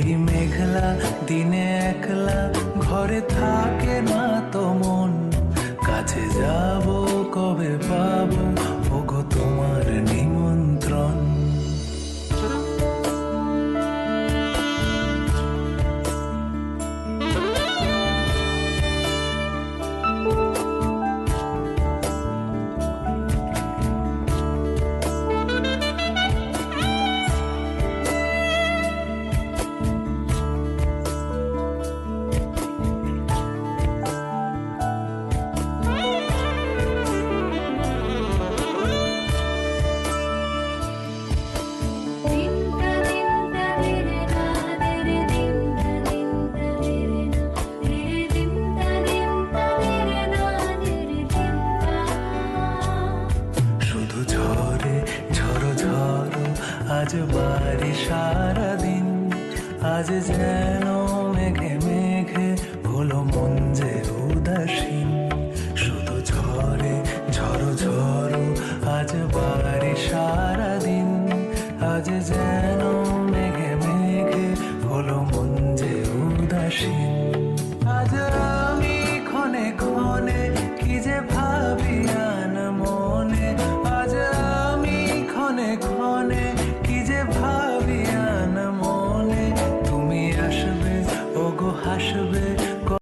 এই মেঘলা দিনে একলা ঘরে থাকে না তো মন, কাছে যাব কবে পাবো ওগো তোমার নিমন্ত্রণ। আজ বাড়ি সারাদিন, আজ যেন মেঘে মেঘে হলো মন যে উদাসীন। শুধু ঝরে ঝড়ো ঝড়ো আজ বাড়ি সারাদিন, আজ